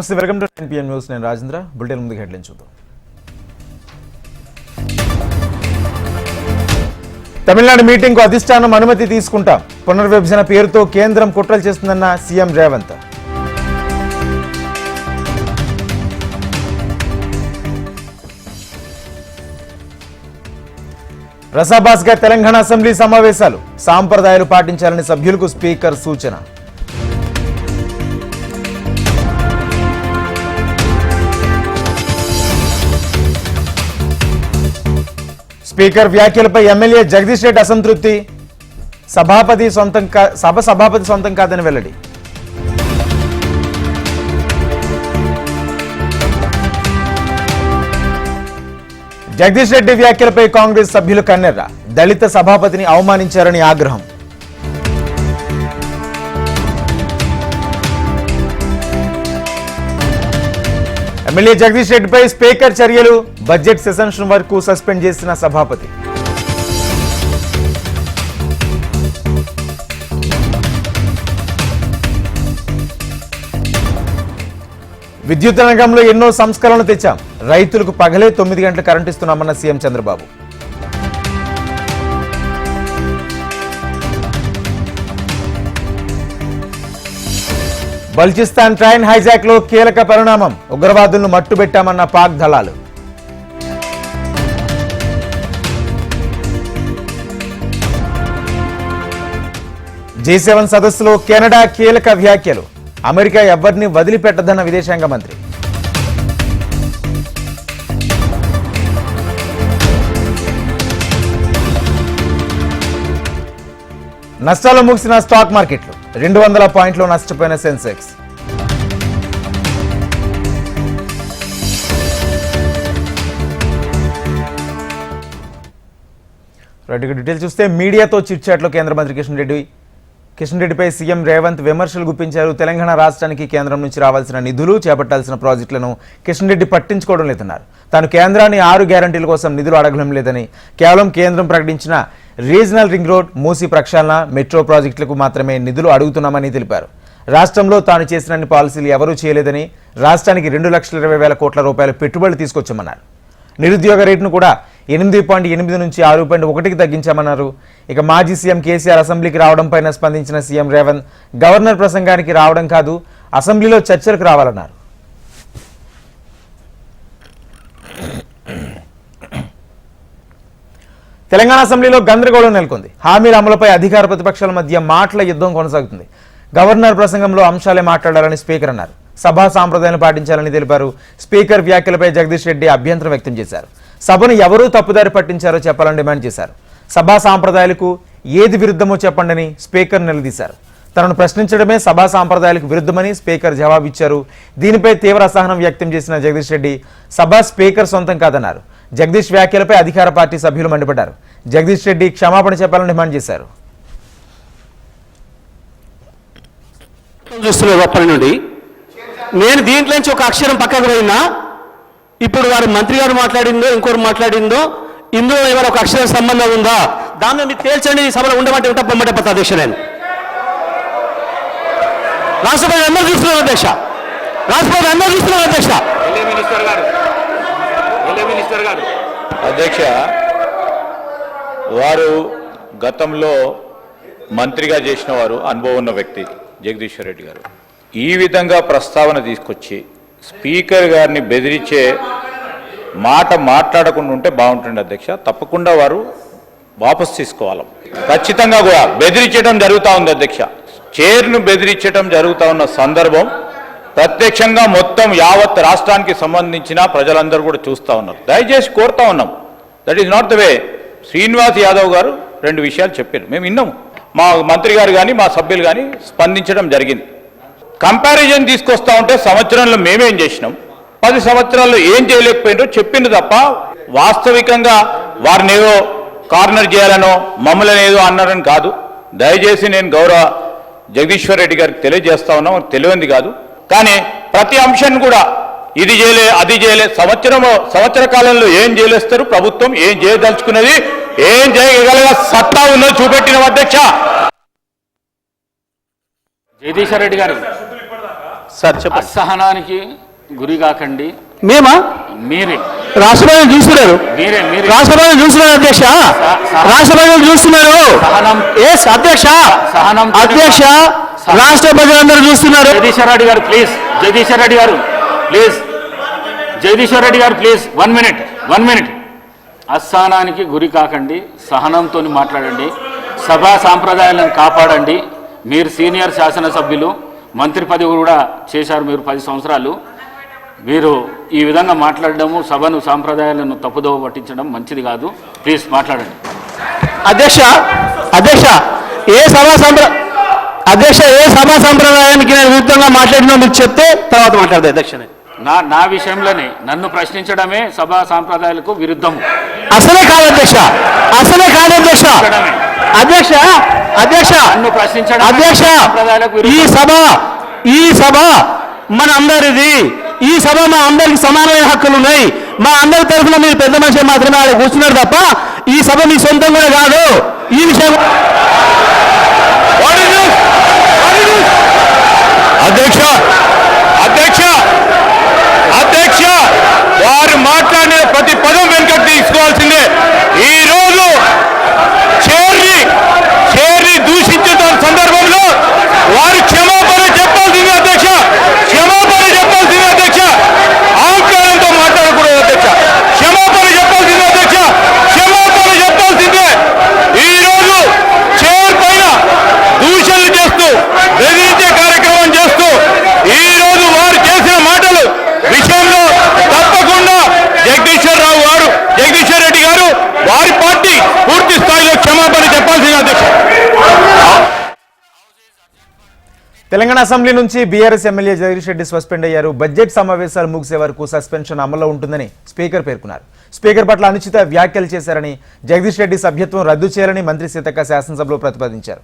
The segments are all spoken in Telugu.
నమస్తే, వెల్కమ్ టు NPN న్యూస్. నేను రాజేంద్ర. బులెటిన్ ముందుకు హెడ్లైన్ చూద్దాం. తమిళనాడు మీటింగ్ కు అధిష్టానం అనుమతి తీసుకుంటాం. పునర్విభజన పేరుతో కేంద్రం కుట్రలు చేస్తుందన్న సీఎం రేవంత్. రసాబాస్గా తెలంగాణ అసెంబ్లీ సమావేశాలు. సాంప్రదాయాలు పాటించాలని సభ్యులకు స్పీకర్ సూచన. స్పీకర్ వ్యాఖ్యలపై ఎమ్మెల్యే జగదీష్ రెడ్డి అసంతృప్తి. సభ సభాపతి సొంతం కాదని వెల్లడి. జగదీష్ రెడ్డి వ్యాఖ్యలపై కాంగ్రెస్ సభ్యులు కన్నెర్ర. దళిత సభాపతిని అవమానించారని ఆగ్రహం. ఎమ్మెల్యే జగదీష్ రెడ్డిపై స్పీకర్ చర్యలు. బడ్జెట్ సెషన్ వరకు సస్పెండ్ చేసిన సభాపతి. విద్యుత్ రంగంలో ఎన్నో సంస్కరణలు తెచ్చాం. రైతులకు పగలే 9 గంటలు కరెంటు ఇస్తున్నామన్న CM Chandrababu. Balochistan train hijack లో కీలక పరిణామం. ఉగ్రవాదులను మట్టుబెట్టామన్న పాక్ దళాలు. G7 సదస్సులో కెనడా కీలక వ్యాఖ్యలు. అమెరికా ఎవరిని వదిలిపెట్టదన్న విదేశాంగ మంత్రి. నష్టాలు ముగిసిన స్టాక్ మార్కెట్లు. 200 పాయింట్లు నష్టపోయిన సెన్సెక్స్. డీటెయిల్స్ చూస్తే మీడియాతో చిట్చాట్లో కేంద్ర మంత్రి కిషన్ రెడ్డిపై సీఎం రేవంత్ విమర్శలు గుప్పించారు. తెలంగాణ రాష్ట్రానికి కేంద్రం నుంచి రావాల్సిన నిధులు, చేపట్టాల్సిన ప్రాజెక్టులను కిషన్ రెడ్డి పట్టించుకోవడం లేదన్నారు. తాను కేంద్రాన్ని 6 గ్యారంటీల కోసం నిధులు అడగడం లేదని, కేవలం కేంద్రం ప్రకటించిన రీజనల్ రింగ్ రోడ్, మూసీ ప్రక్షాళన, మెట్రో ప్రాజెక్టులకు మాత్రమే నిధులు అడుగుతున్నామని తెలిపారు. రాష్ట్రంలో తాను చేసిన పాలసీలు ఎవరూ చేయలేదని, రాష్ట్రానికి 2,20,000 కోట్ల రూపాయల పెట్టుబడులు తీసుకొచ్చామన్నారు. నిరుద్యోగ రేటును కూడా 8.8 నుంచి 6.1కి తగ్గించామన్నారు. ఇక మాజీ సీఎం కేసీఆర్ అసెంబ్లీకి రావడం పైన స్పందించిన సీఎం రేవంత్, గవర్నర్ ప్రసంగానికి రావడం కాదు, అసెంబ్లీలో చర్చలకు రావాలన్నారు. తెలంగాణ అసెంబ్లీలో గందరగోళం నెలకొంది. హామీల అమలుపై అధికార ప్రతిపక్షాల మధ్య మాటల యుద్ధం కొనసాగుతుంది. గవర్నర్ ప్రసంగంలో అంశాలే మాట్లాడాలని స్పీకర్ అన్నారు. సభా సాంప్రదాయాలను పాటించాలని తెలిపారు. స్పీకర్ వ్యాఖ్యలపై జగదీష్ రెడ్డి అభ్యంతరం వ్యక్తం చేశారు. సభను ఎవరూ తప్పుదారి పట్టించారో చెప్పాలని డిమాండ్ చేశారు. సభా సాంప్రదాయాలకు ఏది విరుద్ధమో చెప్పండని స్పీకర్ నిలదీశారు. తనను ప్రశ్నించడమే సభా సాంప్రదాయాలకు విరుద్ధమని స్పీకర్ జవాబిచ్చారు. దీనిపై తీవ్ర అసహనం వ్యక్తం చేసిన జగదీష్ రెడ్డి, సభ స్పీకర్ సొంతం కాదన్నారు. జగదీష్ వ్యాఖ్యలపై అధికార పార్టీ సభ్యులు మండిపడ్డారు. జగదీష్ రెడ్డి క్షమాపణ చెప్పాలని డిమాండ్ చేశారు. నేను దీంట్లో నుంచి ఒక అక్షరం పక్కకు పోయినా, ఇప్పుడు వారు మంత్రి గారు మాట్లాడిందో ఇంకోరు మాట్లాడిందో ఇందులో ఏమైనా ఒక అక్షరం సంబంధం ఉందా, దాన్ని మీరు తేల్చండి. సభలో ఉండమంటే ఉంటా, పొమ్మటే పత్త అధ్యక్ష. నేను రాష్ట్రపతి అందరూ చూస్తున్నాను అధ్యక్ష. రాష్ట్రపతి అందరూ చూస్తున్నాను అధ్యక్ష. అధ్యక్ష, వారు గతంలో మంత్రిగా చేసిన వారు, అనుభవం ఉన్న వ్యక్తి జగదీశ్వర్ రెడ్డి గారు. ఈ విధంగా ప్రస్తావన తీసుకొచ్చి స్పీకర్ గారిని బెదిరించే మాట మాట్లాడకుండా ఉంటే బాగుంటుంది అధ్యక్ష. తప్పకుండా వారు వాపసు తీసుకోవాలి. ఖచ్చితంగా కూడా బెదిరించడం జరుగుతూ ఉంది అధ్యక్ష. చైర్ను బెదిరించడం జరుగుతూ ఉన్న సందర్భం ప్రత్యక్షంగా మొత్తం యావత్ రాష్ట్రానికి సంబంధించిన ప్రజలందరూ కూడా చూస్తూ ఉన్నారు. దయచేసి కోరుతా ఉన్నాం, that is not the way. Srinivas Yadav గారు 2 విషయాలు చెప్పారు, మేము విన్నాము. మా మంత్రి గారు కానీ మా సభ్యులు కానీ స్పందించడం జరిగింది. కంపారిజన్ తీసుకొస్తా ఉంటే సంవత్సరంలో మేమేం చేసినాం, 10 సంవత్సరాల్లో ఏం చేయలేకపోయినో చెప్పింది తప్ప వాస్తవికంగా వారిని ఏదో కార్నర్ చేయాలనో మమ్మల్ని ఏదో అన్నారని కాదు. దయచేసి నేను గౌరవ జగదీశ్వర్ రెడ్డి గారికి తెలియజేస్తా ఉన్నాం, తెలియంది కాదు. కానీ ప్రతి అంశాన్ని కూడా ఇది చేయలే, అది చేయలే, సంవత్సర కాలంలో ఏం చేయలేస్తారు, ప్రభుత్వం ఏం చేయదలుచుకున్నది, ఏం చేయగల సత్తా ఉన్నది చూపెట్టిన అధ్యక్ష. జగదీశ్వర్ రెడ్డి గారు సార్ చెప్పండి. అసహనానికి గురి కాకండి. మేమా? మీరే రాష్ట్రపతి చూస్తున్నారు, మీరే మీరే రాష్ట్రపతి చూస్తున్నారు అధ్యక్ష, రాష్ట్రపతి చూస్తున్నారు. ఎస్ అధ్యక్ష, సహనం అధ్యక్ష రాష్ట్ర ప్రజలందరూ చూస్తున్నారు. జగదీశ్వర్ రెడ్డి గారు ప్లీజ్, జగదీశ్వర్ రెడ్డి గారు ప్లీజ్, జగదీశ్వర్ రెడ్డి గారు ప్లీజ్, 1 minute. అసహనానికి గురి కాకండి, సహనంతో మాట్లాడండి, సభా సాంప్రదాయాలను కాపాడండి. మీరు సీనియర్ శాసనసభ్యులు, మంత్రి పదవి కూడా చేశారు మీరు 10 సంవత్సరాలు. మీరు ఈ విధంగా మాట్లాడడము, సభను సాంప్రదాయాలను తప్పుదోవ పట్టించడం మంచిది కాదు. ప్లీజ్ మాట్లాడండి. అధ్యక్ష, అధ్యక్ష ఏ సభా సంప్రదాయానికి నేను విరుద్ధంగా మాట్లాడినా మీకు చెప్తే తర్వాత మాట్లాడదు అధ్యక్ష. నా విషయంలోనే నన్ను ప్రశ్నించడమే సభా సాంప్రదాయాలకు విరుద్ధము. అసలే కాదు అధ్యక్ష, అసలే కాదు అధ్యక్ష. అధ్యక్ష, అధ్యక్ష, నన్ను ప్రశ్నించడం అధ్యక్ష, సాంప్రదాయాలకు ఈ సభ మన అందరిది. ఈ సభ మా అందరికి సమానమైన హక్కులు ఉన్నాయి. మా అందరి తరఫున మీరు పెద్ద మనిషి మాత్రమే ఆడ కూర్చున్నారు తప్ప ఈ సభ మీ సొంతం కూడా కాదు. ఈ విషయం అధ్యక్ష అధ్యక్ష అధ్యక్ష వారు మాట్లాడిన ప్రతి పదం వెనుకకు తీసుకోవాల్సిందే. ఈ రోజు చైర్ని దూషించిన సందర్భంలో వారు క్షమాపణ చెప్పాల్సిందే అధ్యక్ష, క్షమాపణ చెప్పాల్సిందే అధ్యక్ష. అహంకారంతో మాట్లాడకూడదు అధ్యక్ష, క్షమాపణ చెప్పాల్సిందే అధ్యక్ష, క్షమాపణ చెప్పాల్సిందే. ఈ రోజు చైర్ పైన దూషణలు చేస్తూ బెదిరించే కార్యక్రమం చేస్తూ ఈ రోజు వారు చేసిన మాటలు విషయంలో తప్పకుండా జగదీశ్వర్ రెడ్డి గారు వారి పార్టీ పూర్తి స్థాయిలో క్షమాపణ చెప్పాల్సింది అధ్యక్ష. తెలంగాణ అసెంబ్లీ నుంచి BRS MLA Jagadish Reddy suspend అయ్యారు. బడ్జెట్ సమావేశాలు ముగిసే వరకు సస్పెన్షన్ అమల్లో ఉంటుందని స్పీకర్ పేర్కొన్నారు. స్పీకర్ పట్ల అనుచిత వ్యాఖ్యలు చేశారని, జగదీష్ రెడ్డి సభ్యత్వం రద్దు చేయాలని మంత్రి సీతక్క శాసనసభలో ప్రతిపాదించారు.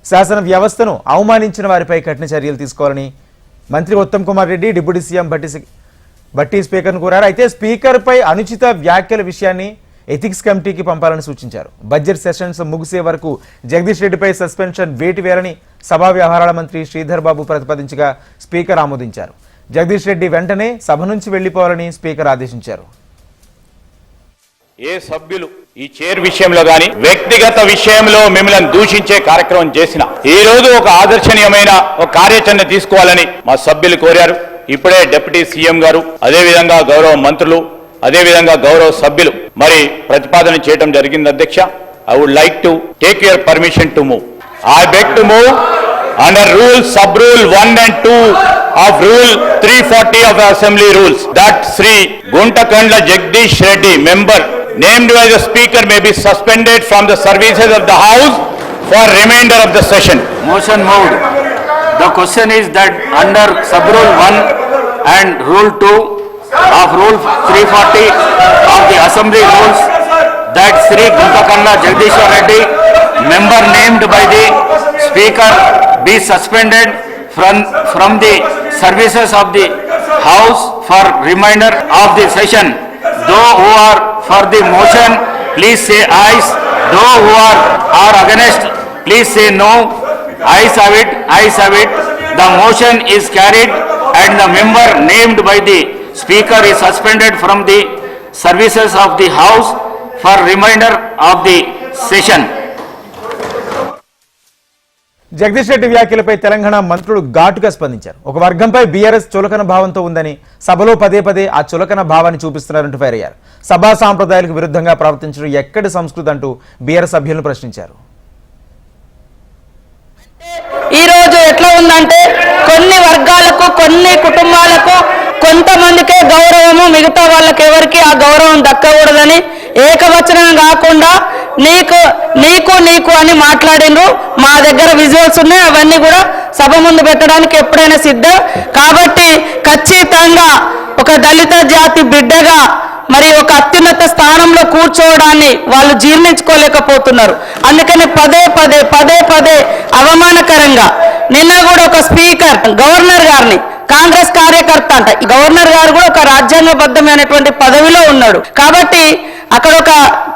శాసన వ్యవస్థను అవమానించిన వారిపై కఠిన చర్యలు తీసుకోవాలని మంత్రి ఉత్తమ్ కుమార్ రెడ్డి డిప్యూటీ సీఎం భట్టి స్పీకర్ను కోరారు. అయితే స్పీకర్పై అనుచిత వ్యాఖ్యల విషయాన్ని ఎథిక్స్ కమిటీకి పంపాలని సూచించారు. బడ్జెట్ సెషన్స్ ముగిసే వరకు జగదీష్ రెడ్డిపై సస్పెన్షన్ వేటు వేయాలని సభా వ్యవహారాల మంత్రి శ్రీధర్ బాబు ప్రతిపాదించగా స్పీకర్ ఆమోదించారు. జగదీష్ రెడ్డి వెంటనే సభ నుంచి వెళ్లిపోవాలని స్పీకర్ ఆదేశించారు. ఏ సభ్యులు ఈ చైర్ విషయంలో గాని వ్యక్తిగత విషయంలో మిమ్మల్ని దూషించే కార్యక్రమం చేసిన ఈ రోజు ఒక ఆదర్శనీయమైన ఒక కార్యాచరణ తీసుకోవాలని మా సభ్యులు కోరారు. ఇప్పుడే డిప్యూటీ సీఎం గారు, అదేవిధంగా గౌరవ మంత్రులు, అదేవిధంగా గౌరవ సభ్యులు మరి ప్రతిపాదన చేయడం జరిగింది అధ్యక్ష. I would like to take your permission to move. I beg to move under sub rule 1 and 2 of rule 340 of the assembly rules that Sri Guntakandla Jagdish Reddy, member named by the speaker, may be suspended from the services of the house for remainder of the session. Motion moved. The question is that under sub rule 1 and rule 2 of rule 340 of the assembly rules that Sri Guntakandla Jagdish Reddy, member named by the speaker, be suspended from the services of the house for remainder of the session. Those who are for the motion, please say ayes. Those who are against, please say no. Ayes have it, ayes have it. The motion is carried and the member named by the speaker is suspended from the services of the house for remainder of the session. Jagadish Reddy వ్యాఖ్యలపై తెలంగాణ మంత్రులు ఘాటుగా స్పందించారు. ఒక వర్గంపై బీఆర్ఎస్ చులకన భావంతో ఉందని, సభలో పదే పదే ఆ చులకన భావాన్ని చూపిస్తున్నారంటూ ఫైర్ అయ్యారు. సభా సాంప్రదాయాలకు విరుద్ధంగా ప్రవర్తించడం ఎక్కడి సంస్కృతి అంటూ బీఆర్ఎస్ సభ్యులను ప్రశ్నించారు. ఈ రోజు ఎట్లా ఉందంటే కొన్ని వర్గాలకు, కొన్ని కుటుంబాలకు, కొంతమందికే గౌరవము, మిగతా వాళ్ళకి ఎవరికి ఆ గౌరవం దక్కకూడదని ఏకవచనం కాకుండా నీకు నీకు నీకు అని మాట్లాడిండ్రు. మా దగ్గర విజువల్స్ ఉన్నాయి, అవన్నీ కూడా సభ ముందు పెట్టడానికి ఎప్పుడైనా సిద్ధం. కాబట్టి ఖచ్చితంగా ఒక దళిత జాతి బిడ్డగా మరి ఒక అత్యున్నత స్థానంలో కూర్చోవడాన్ని వాళ్ళు జీర్ణించుకోలేకపోతున్నారు. అందుకని పదే పదే పదే పదే అవమానకరంగా నిన్న కూడా ఒక స్పీకర్ గవర్నర్ గారిని, కాంగ్రెస్ కార్యకర్త అంట, గవర్నర్ గారు కూడా ఒక రాజ్యాంగబద్ధమైనటువంటి పదవిలో ఉన్నాడు. కాబట్టి అక్కడ ఒక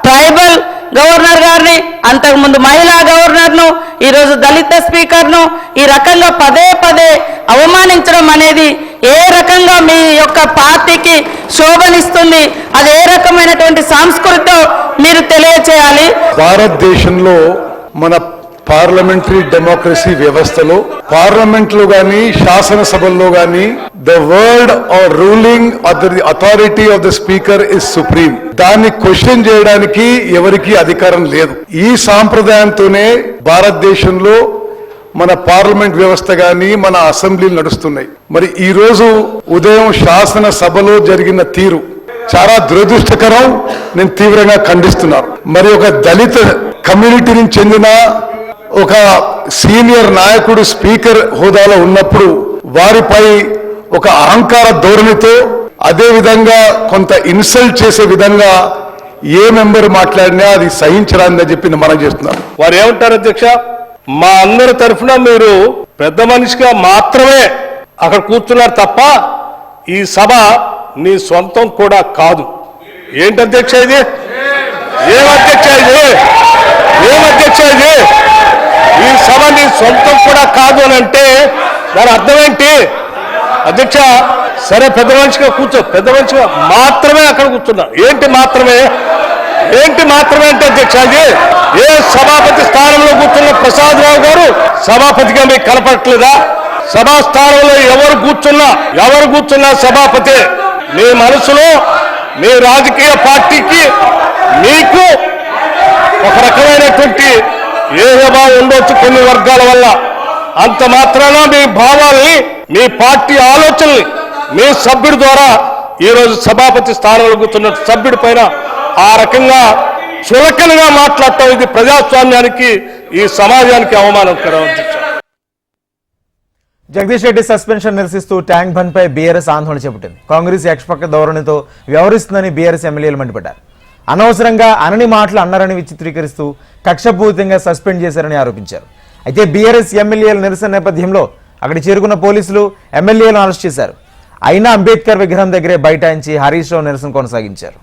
ట్రైబల్ గవర్నర్ గారిని అంతకుముందు మహిళా గవర్నర్ను, ఈరోజు దళిత స్పీకర్ను ఈ రకంగా పదే పదే అవమానించడం అనేది ఏ రకంగా మీ యొక్క పార్టీకి శోభనిస్తుంది, అది ఏ రకమైనటువంటి సంస్కృతితో మీరు తెలియచేయాలి. భారతదేశంలో మన పార్లమెంటరీ డెమోక్రసీ వ్యవస్థలో పార్లమెంట్లో గాని శాసనసభల్లో గాని the word or ruling of the authority of the speaker is supreme. దాన్ని క్వశ్చన్ చేయడానికి ఎవరికీ అధికారం లేదు. ఈ సాంప్రదాయంతోనే భారతదేశంలో మన పార్లమెంట్ వ్యవస్థ గాని మన అసెంబ్లీలు నడుస్తున్నాయి. మరి ఈ రోజు ఉదయం శాసనసభలో జరిగిన తీరు చాలా దురదృష్టకరం. నేను తీవ్రంగా ఖండిస్తున్నాను. మరి ఒక దళిత కమ్యూనిటీకి చెందిన ఒక సీనియర్ నాయకుడు స్పీకర్ హోదాలో ఉన్నప్పుడు వారిపై ఒక అహంకార ధోరణితో, అదే విధంగా కొంత ఇన్సల్ట్ చేసే విధంగా ఏ మెంబర్ మాట్లాడినా అది సహించరాదని చెప్పి మనం చేస్తున్నాం. వారు ఏమంటారు అధ్యక్ష, మా అందరి తరఫున మీరు పెద్ద మనిషిగా మాత్రమే అక్కడ కూర్చున్నారు తప్ప ఈ సభ నీ సొంతం కూడా కాదు. ఏంటి అధ్యక్ష ఇది? ఏమధ్యక్ష ఇది? ఏమధ్యక్ష ఇది? ఈ సభ నీ సొంతం కూడా కాదు అని అంటే దాని అర్థం ఏంటి అధ్యక్ష? సరే, పెద్ద మనిషిగా కూర్చో, పెద్ద మనిషిగా మాత్రమే అక్కడ కూర్చున్నా. ఏంటి మాత్రమే? ఏంటి మాత్రమే అంటే అధ్యక్ష, అది ఏ సభాపతి స్థానంలో కూర్చున్న ప్రసాద్ రావు గారు సభాపతిగా మీకు కనపడట్లేదా? సభా స్థానంలో ఎవరు కూర్చున్నా సభాపతి. మీ మనసులో మీ రాజకీయ పార్టీకి మీకు ఒక రకమైనటువంటి ఏహభావం ఉండొచ్చు కొన్ని వర్గాల వల్ల. అంత మాత్రాన మీ భావాల్ని, మీ పార్టీ ఆలోచనల్ని మీ సభ్యుడి ద్వారా ఈరోజు సభాపతి స్థానంలో కూర్చున్న సభ్యుడి పైన ఆ రకంగా చులకనగా మాట్లాడటం ఇది ప్రజాస్వామ్యానికి, ఈ సమాజానికి అవమానకరం. జగదీష్ రెడ్డి సస్పెన్షన్ నిరసిస్తూ ట్యాంక్ బండ్ పై బీఆర్ఎస్ ఆందోళన చేపట్టింది. కాంగ్రెస్ ఏకపక్ష ధోరణితో వ్యవహరిస్తుందని బీఆర్ఎస్ ఎమ్మెల్యేలు మండిపడ్డారు. అనవసరంగా అనని మాటలు అన్నారని చిత్రీకరిస్తూ కక్షపూరితంగా సస్పెండ్ చేశారని ఆరోపించారు. అయితే బీఆర్ఎస్ ఎమ్మెల్యేల నిరసన నేపథ్యంలో అక్కడి చేరుకున్న పోలీసులు ఎమ్మెల్యేలను అరెస్ట్ చేశారు. అయినా అంబేద్కర్ విగ్రహం దగ్గరే బైఠాయించి హరీష్ రావు నిరసన కొనసాగించారు.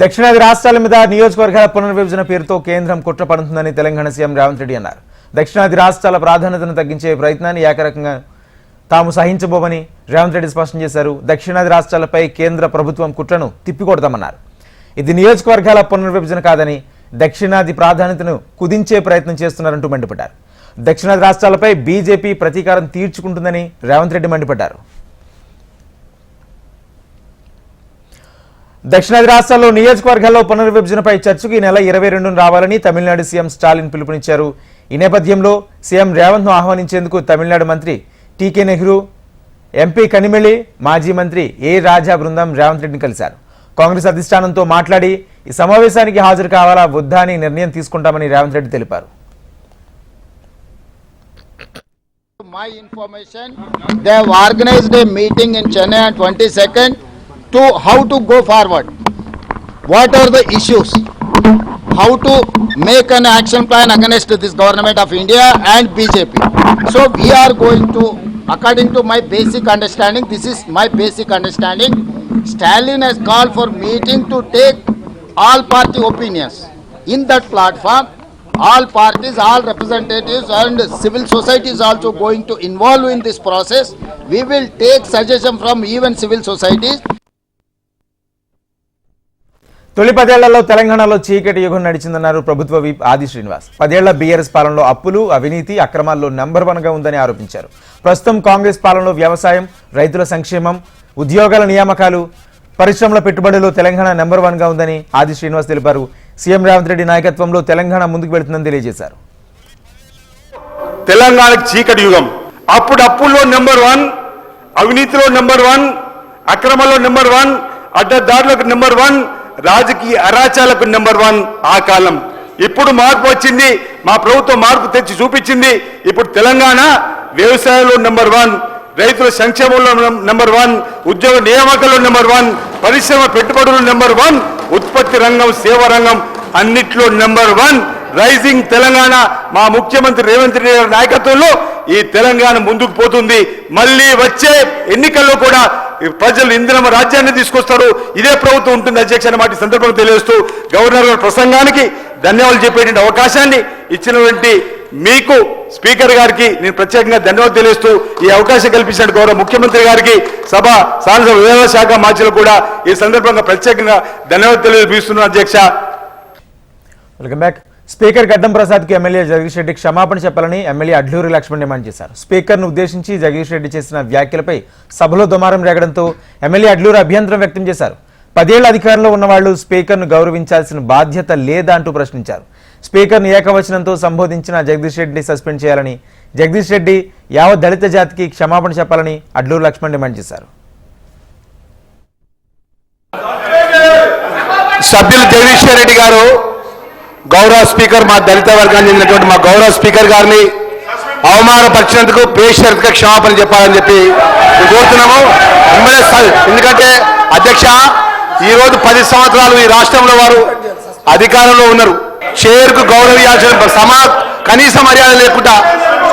దక్షిణాది రాష్ట్రాల మీద నియోజకవర్గాల పునర్విభజన పేరుతో కేంద్రం కుట్ర పడుతుందని తెలంగాణ సీఎం రేవంత్ రెడ్డి అన్నారు. దక్షిణాది రాష్ట్రాల ప్రాధాన్యతను తగ్గించే ప్రయత్నాన్ని ఏకరకంగా తాము సహించబోమని రేవంత్ రెడ్డి స్పష్టం చేశారు. దక్షిణాది రాష్ట్రాలపై కేంద్ర ప్రభుత్వం కుట్రను తిప్పికొడతామన్నారు. ఇది నియోజకవర్గాల పునర్విభజన కాదని దక్షిణాది ప్రాధాన్యతను కుదించే ప్రయత్నం చేస్తున్నారంటూ మండిపడ్డారు. దక్షిణాది రాష్ట్రాలపై బీజేపీ ప్రతీకారం తీర్చుకుంటుందని రేవంత్ రెడ్డి మండిపడ్డారు. దక్షిణాది రాష్ట్రాల్లో నియోజకవర్గాల్లో పునర్విభజనపై చర్చకు ఈ నెల 22న రావాలని తమిళనాడు సీఎం స్టాలిన్ పిలుపునిచ్చారు. ఈ నేపథ్యంలో సీఎం రేవంత్ను ఆహ్వానించేందుకు తమిళనాడు మంత్రి టీకే నెహ్రూ, ఎంపీ కనిమెళి, మాజీ మంత్రి ఏ రాజా బృందం రేవంత్ రెడ్డిని కలిశారు. కాంగ్రెస్ అధిష్టానంతో మాట్లాడి ఈ సమావేశానికి హాజరు కావాలా వద్దా అని నిర్ణయం తీసుకుంటామని రేవంత్ రెడ్డి తెలిపారు. My information, they have organized a meeting in Chennai on 22nd to how to go forward. What are the issues? How to make an action plan against this government of India and BJP. So we are going to, according to my basic understanding, this is my basic understanding, Stalin has called for meeting to take all party opinions. In that platform, all parties, all representatives and civil society is also going to involve in this process. We will take suggestion from even civil societies. తొలి 10 ఏళ్లలో తెలంగాణలో చీకటి యుగం నడిచిందన్నారు ప్రభుత్వ విప్ ఆది శ్రీనివాస్. 10 ఏళ్ల బీఆర్ఎస్ పాలనలో అప్పులు, అవినీతి, అక్రమాల్లో నంబర్ 1గా ఉందని ఆరోపించారు. ప్రస్తుతం కాంగ్రెస్ పాలనలో వ్యవసాయం, రైతుల సంక్షేమం, ఉద్యోగాల నియామకాలు, పరిశ్రమల పెట్టుబడులు తెలంగాణ నెంబర్ 1గా ఉందని ఆది శ్రీనివాస్ తెలిపారు. సీఎం రేవంత్ రెడ్డి నాయకత్వంలో తెలంగాణ ముందుకు వెళుతుందని తెలియజేశారు. తెలంగాణకు చీకటి యుగం. అప్పుడు అప్పుల్లో నెంబర్ 1, అవినీతిలో నెంబర్ 1, అక్రమంలో నెంబర్ 1, అడ్డదారులకు నెంబర్ 1, రాజకీయ అరాచాలకు నెంబర్ 1 ఆ కాలం. ఇప్పుడు మార్పు వచ్చింది. మా ప్రభుత్వం మార్పు తెచ్చి చూపించింది. ఇప్పుడు తెలంగాణ వ్యవసాయంలో నెంబర్ 1, రైతుల సంక్షేమంలో నెంబర్ 1, ఉద్యోగ నియామకాల్లో నెంబర్ 1, పరిశ్రమ పెట్టుబడులు నెంబర్ 1, ఉత్పత్తి రంగం, సేవా రంగం అన్నిట్లో నెంబర్ 1 రైజింగ్ తెలంగాణ మా ముఖ్యమంత్రి రేవంత్ రెడ్డి గారి నాయకత్వంలో ఈ తెలంగాణ ముందుకు పోతుంది. మళ్ళీ వచ్చే ఎన్నికల్లో కూడా ప్రజలు ఇందిరమ్మ రాజ్యాన్ని తీసుకొస్తారు. ఇదే ప్రభుత్వం ఉంటుంది అధ్యక్ష అన్నమాట ఈ సందర్భంగా తెలియజేస్తూ గవర్నర్ గారి ప్రసంగానికి ధన్యవాదాలు చెప్పేటువంటి అవకాశాన్ని ఇచ్చినటువంటి మీకు స్పీకర్ గారికి నేను ప్రత్యేకంగా ధన్యవాదాలు తెలియజేస్తూ ఈ అవకాశం కల్పించిన గౌరవ ముఖ్యమంత్రి గారికి శాసనసభ వ్యవహార శాఖ మార్చులు కూడా ఈ సందర్భంగా ప్రత్యేకంగా ధన్యవాదాలు తెలియజేస్తున్నాను అధ్యక్ష. Welcome back. స్పీకర్ గడ్డం ప్రసాద్కి ఎమ్మెల్యే జగదీష్ రెడ్డి క్షమాపణ చెప్పాలని ఎమ్మెల్యే అడ్లూరి లక్ష్మణ్ డిమాండ్ చేశారు. స్పీకర్ను ఉద్దేశించి జగదీష్ రెడ్డి చేసిన వ్యాఖ్యలపై సభలో దుమారం రేగడంతో ఎమ్మెల్యే అడ్లూరి అభ్యంతరం వ్యక్తం చేశారు. 10 ఏళ్ల అధికారంలో ఉన్నవాళ్లు స్పీకర్ను గౌరవించాల్సిన బాధ్యత లేదా అంటూ ప్రశ్నించారు. స్పీకర్ను ఏకవచనంతో సంబోధించిన జగదీష్ రెడ్డిని సస్పెండ్ చేయాలని, జగదీష్ రెడ్డి యావత్ దళిత జాతికి క్షమాపణ చెప్పాలని అడ్లూరి లక్ష్మణ్ డిమాండ్ చేశారు. సభ్యులు జగదీష్ రెడ్డి గారు గౌరవ స్పీకర్ మా దళిత వర్గానికి చెందినటువంటి మా గౌరవ స్పీకర్ గారిని అవమానపరిచినందుకు బేషరతుగా క్షమాపణ చెప్పాలని చెప్పి కోరుతున్నాము. ఎందుకంటే అధ్యక్ష ఈరోజు 10 సంవత్సరాలు ఈ రాష్ట్రంలో వారు అధికారంలో ఉన్నారు. చైర్కు గౌరవించాల్సిన కనీస మర్యాద లేకుండా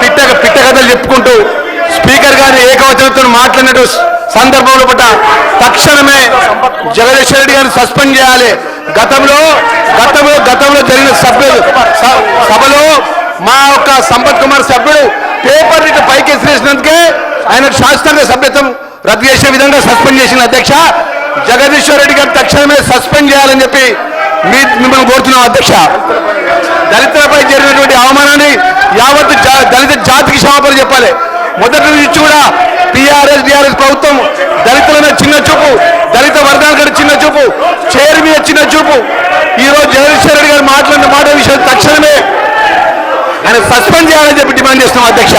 పిట్ట కథలు చెప్పుకుంటూ స్పీకర్ గారిని ఏకవచనంతో మాట్లాడినట్టు సందర్భంలో పట్ల తక్షణమే జగదీష్ రెడ్డి గారిని సస్పెండ్ చేయాలి. గతంలో జరిగిన సభలో మా యొక్క సంపత్ కుమార్ సభ్యుడు పేపర్ ఇటు పైకి ఎసిరేసినందుకే ఆయన శాస్త్రంగా సభ్యత్వం రద్దు చేసే విధంగా సస్పెండ్ చేసిన అధ్యక్ష. జగదీశ్వర్ రెడ్డి గారు తక్షణమే సస్పెండ్ చేయాలని చెప్పి మిమ్మల్ని కోరుతున్నాం అధ్యక్ష. దళితులపై జరిగినటువంటి అవమానాన్ని యావత్ దళిత జాతికి క్షమాపణ చెప్పాలి. మొదటి నుంచి కూడా టీఆర్ఎస్ ప్రభుత్వం దళితుల మీద చిన్న చూపు, దళిత వర్గాల కంటే చిన్న చూపు, చైర్ మీద చిన్న చూపు. ఈ రోజు జగదీశ్వర్ రెడ్డి గారు మాట్లాడిన మాట విషయం తక్షణమే ఆయన సస్పెండ్ చేయాలని చెప్పి డిమాండ్ చేస్తున్నాం అధ్యక్ష.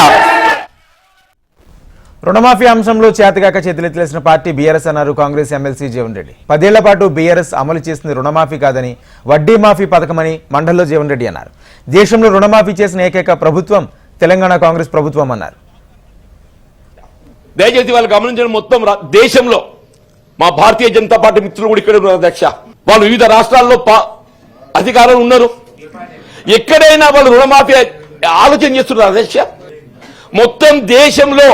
రుణమాఫీ అంశంలో చేతగాక చేతులెత్తేసిన పార్టీ బీఆర్ఎస్ అన్నారు కాంగ్రెస్ ఎమ్మెల్సీ జీవన్ రెడ్డి. 10 ఏళ్ల పాటు బీఆర్ఎస్ అమలు చేసింది రుణమాఫీ కాదని, వడ్డీ మాఫీ పథకమని మండలిలో జీవన్ రెడ్డి అన్నారు. దేశంలో రుణమాఫీ చేసిన ఏకైక ప్రభుత్వం తెలంగాణ కాంగ్రెస్ ప్రభుత్వం అన్నారు. దయచేసి వాళ్ళు గమనించడం మొత్తం దేశంలో మా భారతీయ జనతా పార్టీ మిత్రులు కూడా ఇక్కడ ఉన్నారు అధ్యక్ష. వాళ్ళు వివిధ రాష్ట్రాల్లో అధికారంలో ఉన్నారు. ఎక్కడైనా వాళ్ళు రుణమాఫీ ఆలోచన చేస్తున్నారు అధ్యక్ష. మొత్తం దేశంలో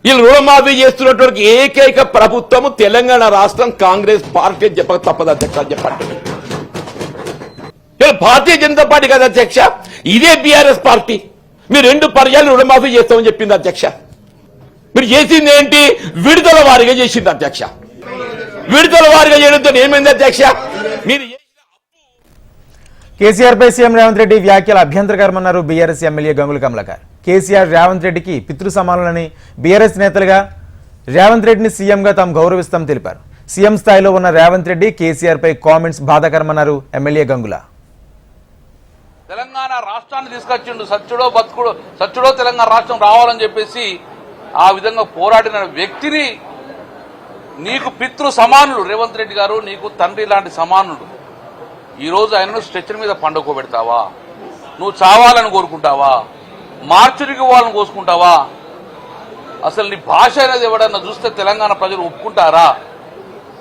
వీళ్ళు రుణమాఫీ చేస్తున్నటువంటి ఏకైక ప్రభుత్వము తెలంగాణ రాష్ట్రం కాంగ్రెస్ పార్టీ చెప్పక తప్పదు అధ్యక్ష. చెప్పండి భారతీయ జనతా పార్టీ కదా అధ్యక్ష, ఇదే బీఆర్ఎస్ పార్టీ మీరు 2 పర్యాలు రుణమాఫీ చేస్తామని చెప్పింది అధ్యక్ష. మీరు చేసింది ఏంటి? విడుదల వారిగా చేసింది అధ్యక్ష. విడుదల వారిగా చేయడంతో ఏమైంది అధ్యక్ష? మీరు కేసీఆర్ పై సీఎం రేవంత్ రెడ్డి వ్యాఖ్యలు అభ్యంతరకరమన్నారు బీఆర్ఎస్ ఎమ్మెల్యే గంగుల కమలాకర్. కేసీఆర్ రేవంత్ రెడ్డికి పితృ సమానులని, బీఆర్ఎస్ నేతలుగా రేవంత్ రెడ్డిని సీఎంగా తాము గౌరవిస్తామని తెలిపారు. సీఎం స్థాయిలో ఉన్న రేవంత్ రెడ్డి కేసీఆర్ పై కామెంట్స్ బాధాకరమన్నారు ఎమ్మెల్యే గంగుల. తెలంగాణ రాష్ట్రాన్ని తీసుకొచ్చిండు, సచ్చుడో తెలంగాణ రాష్ట్రం రావాలని చెప్పేసి ఆ విధంగా పోరాడిన వ్యక్తిని నీకు పితృ సమానులు రేవంత్ రెడ్డి గారు, నీకు తండ్రి లాంటి సమానులు. ఈరోజు ఆయనను స్ట్రెచ్చర్ మీద పండుకోబెడతావా? నువ్వు చావాలని కోరుకుంటావా? మార్చురికి వాళ్ళని కోసుకుంటావా? అసలు నీ భాష అనేది ఎవడన్నా చూస్తే తెలంగాణ ప్రజలు ఒప్పుకుంటారా?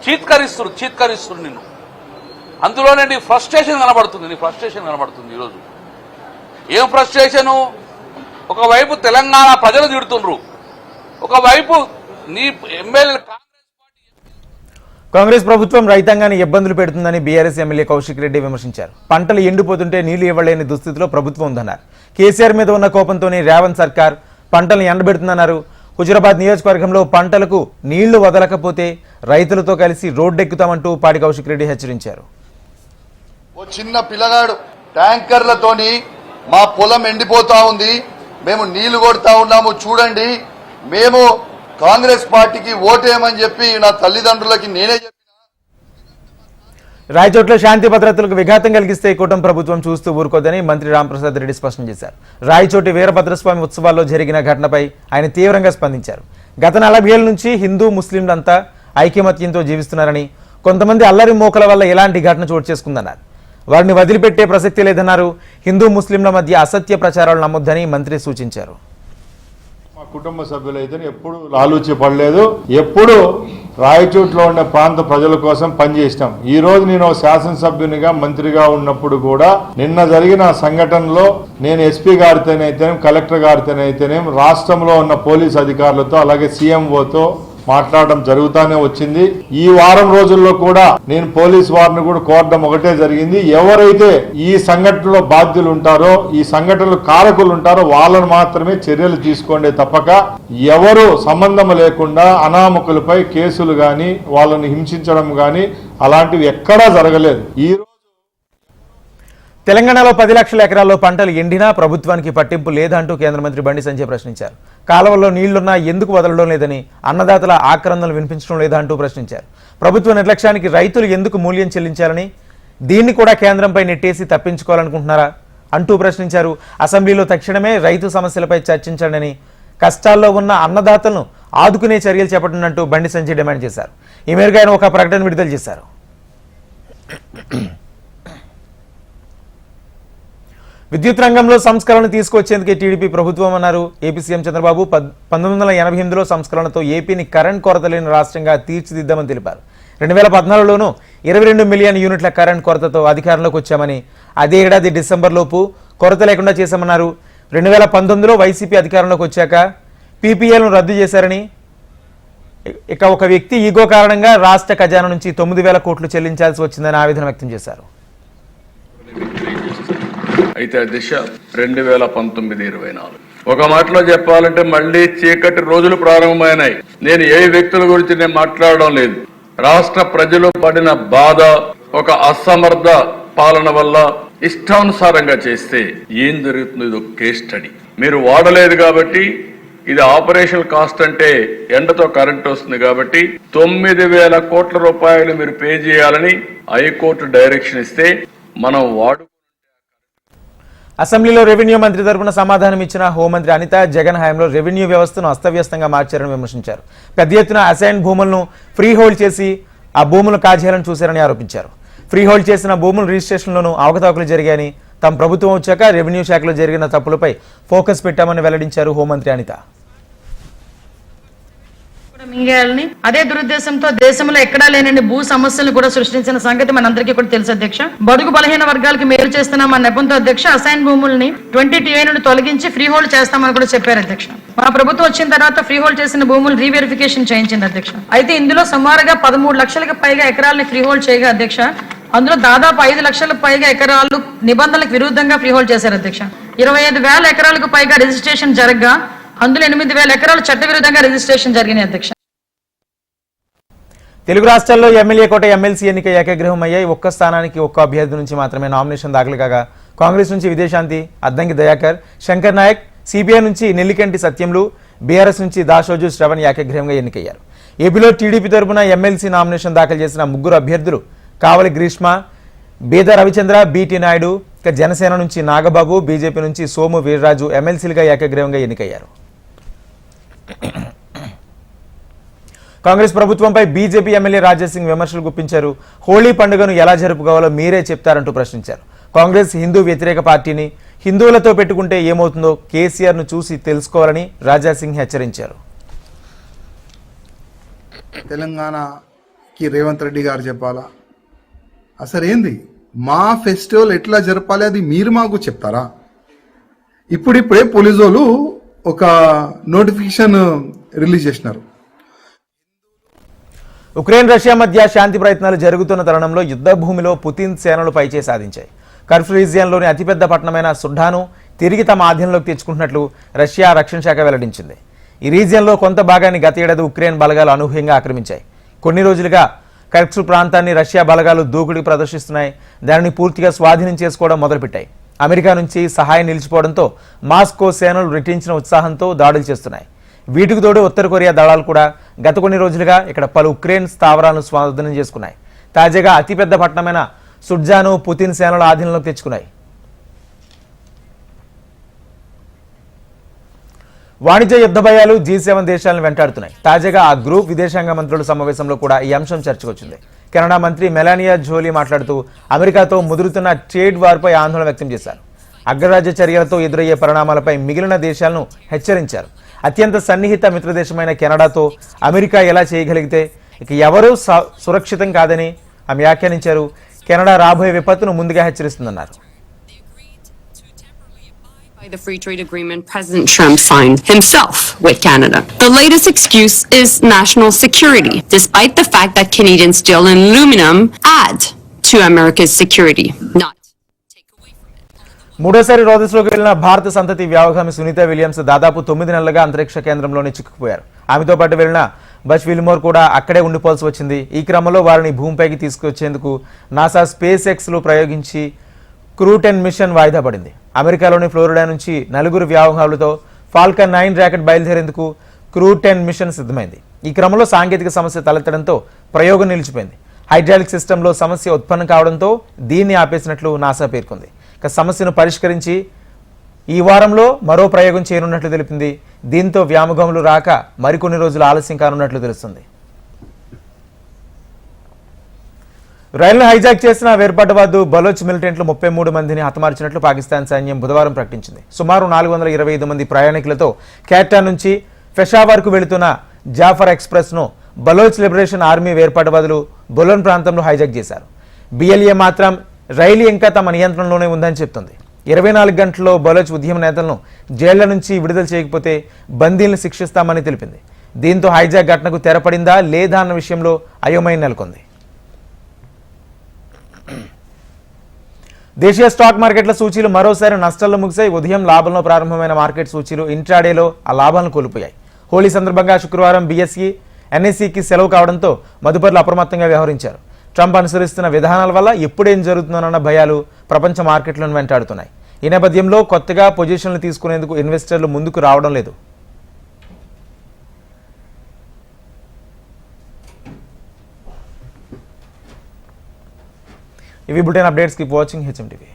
చీత్కరిస్తున్నారు నిన్ను. అందులోనే నీ ఫ్రస్ట్రేషన్ కనబడుతుంది ఈరోజు. ఏం ఫ్రస్ట్రేషను? ఒకవైపు తెలంగాణ ప్రజలు తిడుతుండ్రు, ఒకవైపు నీ ఎమ్మెల్యే. కాంగ్రెస్ ప్రభుత్వం రైతాంగాన్ని ఇబ్బందులు పెడుతుందని బీఆర్ఎస్ ఎమ్మెల్యే కౌశిక్ రెడ్డి విమర్శించారు. పంటలు ఎండిపోతుంటే నీళ్లు ఇవ్వలేని దుస్థితిలో ప్రభుత్వం ఉందన్నారు. కేసీఆర్ మీద ఉన్న కోపంతోనే రేవంత్ సర్కార్ పంటలను ఎండబెడుతుందన్నారు. హుజురాబాద్ నియోజకవర్గంలో పంటలకు నీళ్లు వదలకపోతే రైతులతో కలిసి రోడ్డెక్కుతామంటూ పాడి కౌశిక్ రెడ్డి హెచ్చరించారు. ఓ చిన్న పిల్లగాడు ట్యాంకర్లతోని మా పొలం ఎండిపోతా ఉంది, మేము నీళ్లు కొడతా ఉన్నాము చూడండి, మేము కాంగ్రెస్ పార్టీకి ఓటేయమని చెప్పి నా తల్లిదండ్రులకి నేనే చెప్పిన. రాయచోట్ల శాంతి భద్రతలకు విఘాతం కలిగిస్తే కూటమి ప్రభుత్వం చూస్తూ ఊరుకోదని మంత్రి రాంప్రసాద్ రెడ్డి స్పష్టం చేశారు. రాయచోటి వీరభద్రస్వామి ఉత్సవాల్లో జరిగిన ఘటనపై ఆయన తీవ్రంగా స్పందించారు. గత 40 ఏళ్ల నుంచి హిందూ ముస్లింలంతా ఐకమత్యంతో జీవిస్తున్నారని, కొంతమంది అల్లరి మోకల వల్ల ఇలాంటి ఘటన చోటు చేసుకుందన్నారు. వారిని వదిలిపెట్టే ప్రసక్తి లేదన్నారు. హిందూ ముస్లింల మధ్య అసత్య ప్రచారాలు నమ్మొద్దని మంత్రి సూచించారు. మా కుటుంబ సభ్యులైతే ఎప్పుడు లాలూచి పడలేదు, ఎప్పుడు రాయచోట్లో ఉన్న ప్రాంత ప్రజల కోసం పనిచేసినాం. ఈ రోజు నేను శాసనసభ్యునిగా మంత్రిగా ఉన్నప్పుడు కూడా నిన్న జరిగిన సంఘటనలో నేను ఎస్పీ గారితోనైతేనే, కలెక్టర్ గారితోనైతేనే, రాష్ట్రంలో ఉన్న పోలీస్ అధికారులతో అలాగే సీఎంఓతో మాట్లాడడం జరుగుతానే వచ్చింది. ఈ వారం రోజుల్లో కూడా నేను పోలీస్ వారిని కూడా కోరడం ఒకటే జరిగింది, ఎవరైతే ఈ సంఘటనలో బాధ్యులు ఉంటారో, ఈ సంఘటనలో కారకులు ఉంటారో వాళ్ళను మాత్రమే చర్యలు తీసుకోండి తప్పక ఎవరు సంబంధం లేకుండా అనామకులపై కేసులు గాని వాళ్ళని హింసించడం గాని అలాంటివి ఎక్కడా జరగలేదు. ఈ తెలంగాణలో 10 లక్షల ఎకరాల్లో పంటలు ఎండినా ప్రభుత్వానికి పట్టింపు లేదంటూ కేంద్ర మంత్రి బండి సంజయ్ ప్రశ్నించారు. కాలువల్లో నీళ్లున్నా ఎందుకు వదలడం లేదని, అన్నదాతల ఆక్రందనలు వినిపించడం లేదా అంటూ ప్రశ్నించారు. ప్రభుత్వ నిర్లక్ష్యానికి రైతులు ఎందుకు మూల్యం చెల్లించాలని, దీన్ని కూడా కేంద్రంపై నెట్టేసి తప్పించుకోవాలనుకుంటున్నారా అంటూ ప్రశ్నించారు. అసెంబ్లీలో తక్షణమే రైతు సమస్యలపై చర్చించండి, కష్టాల్లో ఉన్న అన్నదాతలను ఆదుకునే చర్యలు చేపట్టనంటూ బండి సంజయ్ డిమాండ్ చేశారు. ఈ మేరకు ఆయన ఒక ప్రకటన విడుదల చేశారు. విద్యుత్ రంగంలో సంస్కరణ తీసుకొచ్చేందుకే టీడీపీ ప్రభుత్వం అన్నారు ఏపీ సీఎం చంద్రబాబు. 1988లో సంస్కరణతో ఏపీని కరెంట్ కొరత లేని రాష్ట్రంగా తీర్చిదిద్దామని తెలిపారు. 2014లోనూ 22 మిలియన్ యూనిట్ల కరెంట్ కొరతతో అధికారంలోకి వచ్చామని, అదే ఏడాది డిసెంబర్లోపు కొరత లేకుండా చేశామన్నారు. 2019లో వైసీపీ అధికారంలోకి వచ్చాక పీపీఎల్ను రద్దు చేశారని, ఇక ఒక వ్యక్తి ఈగో కారణంగా రాష్ట్ర ఖజానా నుంచి 9,000 కోట్లు చెల్లించాల్సి వచ్చిందని ఆవేదన వ్యక్తం చేశారు. అయితే దిశ 2019-24 ఒక మాటలో చెప్పాలంటే మళ్ళీ చీకటి రోజులు ప్రారంభమైనాయి. నేను ఏ వ్యక్తుల గురించి నేను మాట్లాడడం లేదు. రాష్ట్ర ప్రజలు పడిన బాధ, ఒక అసమర్థ పాలన వల్ల ఇష్టానుసారంగా చేస్తే ఏం జరుగుతుంది, ఇది ఒక కేస్ స్టడీ. మీరు వాడలేదు కాబట్టి ఇది ఆపరేషనల్ కాస్ట్ అంటే ఎండతో కరెంట్ వస్తుంది కాబట్టి 9,000 కోట్ల రూపాయలు మీరు పే చేయాలని హైకోర్టు డైరెక్షన్ ఇస్తే మనం అసెంబ్లీలో రెవెన్యూ మంత్రి తరపున సమాధానం ఇచ్చిన హోంమంత్రి అనిత, జగన్ హయాంలో రెవెన్యూ వ్యవస్థను అస్తవ్యస్తంగా మార్చారని విమర్శించారు. పెద్ద ఎత్తున అసైన్ భూములను ఫ్రీ హోల్డ్ చేసి ఆ భూములను కాజేయాలని చూశారని ఆరోపించారు. ఫ్రీ హోల్డ్ చేసిన భూముల రిజిస్ట్రేషన్లోనూ అవకతవకలు జరిగాయని, తమ ప్రభుత్వం వచ్చాక రెవెన్యూ శాఖలో జరిగిన తప్పులపై ఫోకస్ పెట్టామని వెల్లడించారు హోంమంత్రి అనిత. మింగేయాలని అదే దురుద్దేశంతో దేశంలో ఎక్కడా లేనని భూ సమస్యలు కూడా సృష్టించిన సంగతి మనందరికీ కూడా తెలుసు అధ్యక్ష. బడుగు బలహీన వర్గాలకు మేలు చేస్తున్నాం అన్న నెపంతో అధ్యక్ష అసైన్ భూముల్ని 20 TA నుండి తొలగించి ఫ్రీ హోల్డ్ చేస్తామని కూడా చెప్పారు అధ్యక్ష. మా ప్రభుత్వం వచ్చిన తర్వాత ఫ్రీ హోల్డ్ చేసిన భూములు రీవెరిఫికేషన్ చేయించింది అధ్యక్ష. అయితే ఇందులో సుమారుగా 13 లక్షలకు పైగా ఎకరాలని ఫ్రీ హోల్డ్ చేయగా అధ్యక్ష, అందులో దాదాపు 5 లక్షలకు పైగా ఎకరాలు నిబంధనలకు విరుద్ధంగా ఫ్రీ హోల్డ్ చేశారు అధ్యక్ష. 25,000 ఎకరాలకు పైగా రిజిస్ట్రేషన్ జరగగా అందులో 8,000 ఎకరాలు చట్టవిరుద్ధంగా రిజిస్ట్రేషన్ జరిగినాయి అధ్యక్ష. తెలుగు రాష్ట్రాల్లో ఎమ్మెల్యే కోట ఎమ్మెల్సీ ఎన్నిక ఏకగ్రీవం అయ్యాయి. ఒక్క స్థానానికి ఒక్క అభ్యర్థి నుంచి మాత్రమే నామినేషన్ దాఖలు కాగా కాంగ్రెస్ నుంచి విదేశాంతి అద్దంకి దయాకర్, శంకర్ నాయక్, సిపిఐ నుంచి నెల్లికంటి సత్యంలు, బీఆర్ఎస్ నుంచి దాశోజు శ్రవణ్ ఏకగ్రీవంగా ఎన్నికయ్యారు. ఏపీలో టీడీపీ తరపున ఎమ్మెల్సీ నామినేషన్ దాఖలు చేసిన 3 అభ్యర్థులు కావలి గ్రీష్మ, బీద రవిచంద్ర, బీటీ నాయుడు, ఇక జనసేన నుంచి నాగబాబు, బీజేపీ నుంచి సోము వీర్రాజు ఎమ్మెల్సీలుగా ఏకగ్రీవంగా ఎన్నికయ్యారు. కాంగ్రెస్ ప్రభుత్వంపై బీజేపీ ఎమ్మెల్యే రాజాసింగ్ విమర్శలు గుప్పించారు. హోళీ పండుగను ఎలా జరుపుకోవాలో మీరే చెప్తారంటూ ప్రశ్నించారు. కాంగ్రెస్ హిందూ వ్యతిరేక పార్టీని, హిందువులతో పెట్టుకుంటే ఏమవుతుందో కేసీఆర్ను చూసి తెలుసుకోవాలని రాజాసింగ్ హెచ్చరించారు. తెలంగాణకి రేవంత్ రెడ్డి గారు చెప్పాలా, అసలు ఏంది మా ఫెస్టివల్ ఎట్లా జరపాలి అది మీరు మాకు చెప్తారా? ఇప్పుడిప్పుడే పోలీసు వాళ్ళు ఒక నోటిఫికేషన్ రిలీజ్ చేసినారు. ఉక్రెయిన్ రష్యా మధ్య శాంతి ప్రయత్నాలు జరుగుతున్న తరుణంలో యుద్ధ భూమిలో పుతిన్ సేనలు పైచే సాధించాయి. కర్ఫ్ రీజియన్లోని అతిపెద్ద పట్టణమైన సుడ్డాను తిరిగి తమ ఆధీనంలోకి తెచ్చుకుంటున్నట్లు రష్యా రక్షణ శాఖ వెల్లడించింది. ఈ రీజియన్లో కొంత భాగాన్ని గత ఏడాది ఉక్రెయిన్ బలగాలు అనూహ్యంగా ఆక్రమించాయి. కొన్ని రోజులుగా కర్ఫ్ ప్రాంతాన్ని రష్యా బలగాలు దూకుడికి ప్రదర్శిస్తున్నాయి. దానిని పూర్తిగా స్వాధీనం చేసుకోవడం మొదలుపెట్టాయి. అమెరికా నుంచి సహాయం నిలిచిపోవడంతో మాస్కో సేనలు రెట్టించిన ఉత్సాహంతో దాడులు చేస్తున్నాయి. వీటికి తోడు ఉత్తర కొరియా దళాలు కూడా గత కొన్ని రోజులుగా ఇక్కడ పలు ఉక్రెయిన్ స్థావరాలను స్వాధీనం చేసుకున్నాయి. తాజాగా అతిపెద్ద పట్టణమైన సుడ్జాను పుతిన్ సేనల ఆధీనంలోకి తెచ్చుకున్నాయి. వాణిజ్య యుద్ధ భయాలు G7 దేశాలను వెంటాడుతున్నాయి. తాజాగా ఆ గ్రూప్ విదేశాంగ మంత్రుల సమావేశంలో కూడా ఈ అంశం చర్చకు వచ్చింది. కెనడా మంత్రి మెలానియా జోలీ మాట్లాడుతూ అమెరికాతో ముదురుతున్న ట్రేడ్ వార్పై ఆందోళన వ్యక్తం చేశారు. అగ్రరాజ్య చర్యలతో ఎదురయ్యే పరిణామాలపై మిగిలిన దేశాలను హెచ్చరించారు. అత్యంత సన్నిహిత మిత్రదేశమైన కెనడాతో అమెరికా ఎలా చేయగలిగితే ఇక ఎవరూ సురక్షితం కాదని ఆమె వ్యాఖ్యానించారు. కెనడా రాబోయే విపత్తును ముందుగా హెచ్చరిస్తుందన్నారు. By the free trade agreement President Trump signed himself with Canada. The latest excuse is national security, despite the fact that Canadian steel and aluminum add to America's security, not take away from it. మూడోసారి రోదస్లోకి వెళ్లిన భారత సంతతి వ్యావగామి సునీత విలియమ్స్ దాదాపు 9 నెలలుగా అంతరిక్ష కేంద్రంలోనే చిక్కుకుపోయారు. ఆమెతో పాటు వెళ్లిన బచ్ విల్మోర్ కూడా అక్కడే ఉండిపోవాల్సి వచ్చింది. ఈ క్రమంలో వారిని భూమిపైకి తీసుకొచ్చేందుకు నాసా స్పేస్ ఎక్స్ లో ప్రయోగించి క్రూ 10 మిషన్ వాయిదా పడింది. అమెరికాలోని ఫ్లోరిడా నుంచి 4 వ్యావహారులతో ఫాల్కన్ 9 రాకెట్ బయలుదేరేందుకు క్రూ 10 మిషన్ సిద్ధమైంది. ఈ క్రమంలో సాంకేతిక సమస్య తలెత్తడంతో ప్రయోగం నిలిచిపోయింది. హైడ్రాలిక్ సిస్టంలో సమస్య ఉత్పన్నం కావడంతో దీన్ని ఆపేసినట్లు నాసా పేర్కొంది. ఇక సమస్యను పరిష్కరించి ఈ వారంలో మరో ప్రయోగం చేయనున్నట్లు తెలిపింది. దీంతో వ్యామోగములు రాక మరికొన్ని రోజులు ఆలస్యం కానున్నట్లు తెలుస్తుంది. రైలును హైజాక్ చేసిన వేర్పాటువాదు బలోచ్ మిలిటెంట్లు 33 మందిని హతమార్చినట్లు పాకిస్తాన్ సైన్యం బుధవారం ప్రకటించింది. సుమారు 425 మంది ప్రయాణికులతో క్యాటా నుంచి పెషావర్కు వెళుతున్న జాఫర్ ఎక్స్ప్రెస్ ను బలోచ్ లిబరేషన్ ఆర్మీ వేర్పాటువాదులు బొలోన్ ప్రాంతంలో హైజాక్ చేశారు. బిఎల్ఏ మాత్రం రైలు ఇంకా తమ నియంత్రణలోనే ఉందని చెప్తుంది. 24 గంటల్లో బలోచ్ ఉద్యమ నేతలను జైళ్ల నుంచి విడుదల చేయకపోతే బందీలను శిక్షిస్తామని తెలిపింది. దీంతో హైజాక్ ఘటనకు తెరపడిందా లేదా అన్న విషయంలో అయోమయం నెలకొంది. దేశీయ స్టాక్ మార్కెట్ల సూచీలు మరోసారి నష్టాల్లో ముగిశాయి. ఉదయం లాభంలో ప్రారంభమైన మార్కెట్ సూచీలు ఇంట్రాడేలో ఆ లాభాలను కోల్పోయాయి. హోలీ సందర్భంగా శుక్రవారం బీఎస్ఈ ఎన్ఎస్ఈకి సెలవు కావడంతో మదుపర్లు అప్రమత్తంగా వ్యవహరించారు. ట్రంప్ అనుసరిస్తున్న విధానాల వల్ల ఎప్పుడేం జరుగుతుందన్న భయాలు ప్రపంచ మార్కెట్లను వెంటాడుతున్నాయి. ఈ నేపథ్యంలో కొత్తగా పొజిషన్లు తీసుకునేందుకు ఇన్వెస్టర్లు ముందుకు రావడం లేదు. ఇవి bulletin updates. Keep watching HM TV.